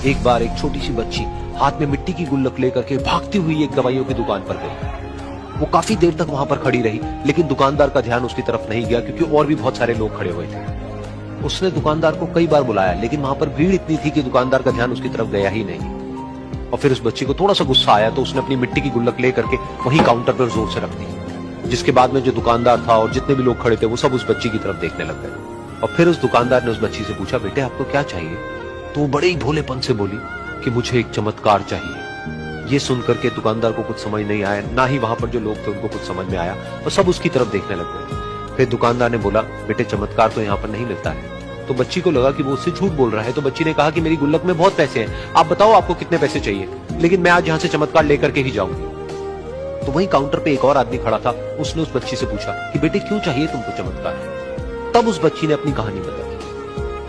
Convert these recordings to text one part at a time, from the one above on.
एक बार एक छोटी सी बच्ची हाथ में मिट्टी की गुल्लक लेकर के भागती हुई एक दवाइयों की दुकान पर गई। वो काफी देर तक वहां पर खड़ी रही, लेकिन दुकानदार का ध्यान उसकी तरफ नहीं गया क्योंकि और भी बहुत सारे लोग खड़े हुए थे। उसने दुकानदार को कई बार बुलाया, लेकिन वहां पर भीड़ इतनी थी कि दुकानदार का ध्यान उसकी तरफ गया ही नहीं। और फिर उस बच्ची को थोड़ा सा गुस्सा आया तो उसने अपनी मिट्टी की गुल्लक लेकर के वहीं काउंटर पर जोर से रख दी, जिसके बाद में जो दुकानदार था और जितने भी लोग खड़े थे वो सब उस बच्ची की तरफ देखने लग गए। और फिर उस दुकानदार ने उस बच्ची से पूछा, बेटे आपको क्या चाहिए? तो वो बड़े ही भोलेपन से बोली कि मुझे एक चमत्कार चाहिए। ये सुनकर के दुकानदार को कुछ समझ नहीं आया, ना ही वहां पर जो लोग थे उनको कुछ समझ में आया, और सब उसकी तरफ देखने लग गए। फिर दुकानदार ने बोला, बेटे चमत्कार तो यहाँ पर नहीं मिलता है। तो बच्ची को लगा कि वो उससे झूठ बोल रहा है, तो बच्ची ने कहा कि मेरी गुल्लक में बहुत पैसे हैं, आप बताओ आपको कितने पैसे चाहिए, लेकिन मैं आज यहाँ से चमत्कार लेकर के ही जाऊंगी। तो वहीं काउंटर पे एक और आदमी खड़ा था, उसने उस बच्ची से पूछा कि बेटे क्यों चाहिए तुमको चमत्कार? तब उस बच्ची ने अपनी कहानी बताई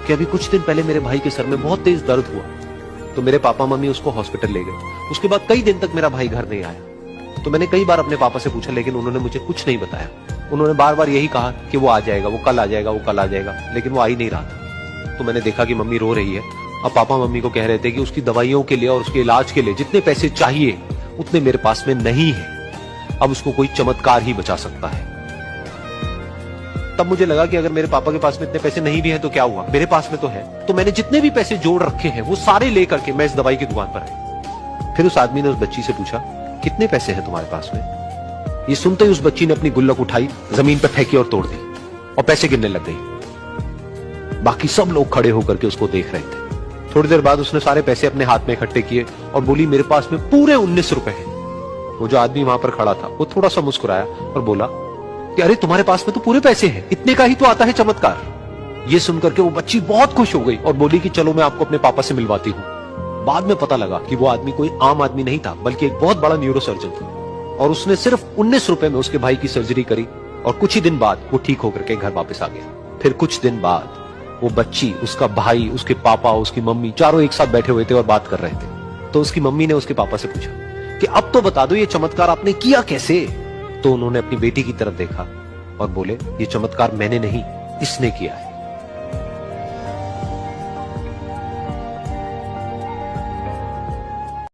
कि अभी कुछ दिन पहले मेरे भाई के सर में बहुत तेज दर्द हुआ, तो मेरे पापा मम्मी उसको हॉस्पिटल ले गए। उसके बाद कई दिन तक मेरा भाई घर नहीं आया। तो मैंने कई बार अपने पापा से पूछा, लेकिन उन्होंने मुझे कुछ नहीं बताया। उन्होंने बार बार यही कहा कि वो आ जाएगा, वो कल आ जाएगा, वो कल आ जाएगा, लेकिन वो आ ही नहीं रहा था। तो मैंने देखा कि मम्मी रो रही है। अब पापा मम्मी को कह रहे थे कि उसकी दवाइयों के लिए और उसके इलाज के लिए जितने पैसे चाहिए उतने मेरे पास में नहीं है, अब उसको कोई चमत्कार ही बचा सकता है। तब मुझे लगा कि अगर मेरे पापा के पास में इतने पैसे नहीं भी हैं तो क्या हुआ, मेरे पास में तो है। तो मैंने जितने भी पैसे जोड़ रखे हैं वो सारे लेकर के मैं इस दवाई की दुकान पर आया। फिर उस आदमी ने उस बच्ची से पूछा, कितने पैसे हैं तुम्हारे पास में? ये सुनते ही उस बच्ची ने अपनी गुल्लक उठाई, जमीन पर फेंकी और तोड़ दी, और पैसे गिनने लग गई। बाकी सब लोग खड़े होकर के उसको देख रहे थे। थोड़ी देर बाद उसने सारे पैसे अपने हाथ में इकट्ठे किए और बोली, मेरे पास में पूरे 19 रुपए हैं। वो जो आदमी वहां पर खड़ा था वो थोड़ा सा मुस्कुराया और बोला कि अरे तुम्हारे पास में तो पूरे पैसे हैं, इतने का ही तो आता है चमत्कार। ये सुनकर के वो बच्ची बहुत खुश हो गई और बोली कि चलो मैं आपको अपने पापा से मिलवाती हूँ। बाद में पता लगा कि वो आदमी कोई आम आदमी नहीं था, बल्कि एक बहुत बड़ा न्यूरो सर्जन था, और उसने सिर्फ 19 रुपए में उसके भाई की सर्जरी करी, और कुछ ही दिन बाद वो ठीक होकर के घर वापस आ गया। फिर कुछ दिन बाद वो बच्ची, उसका भाई, उसके पापा, उसकी मम्मी चारों एक साथ बैठे हुए थे और बात कर रहे थे। तो उसकी मम्मी ने उसके पापा से पूछा कि अब तो बता दो ये चमत्कार आपने किया कैसे? तो उन्होंने अपनी बेटी की तरफ देखा और बोले, ये चमत्कार मैंने नहीं, इसने किया है।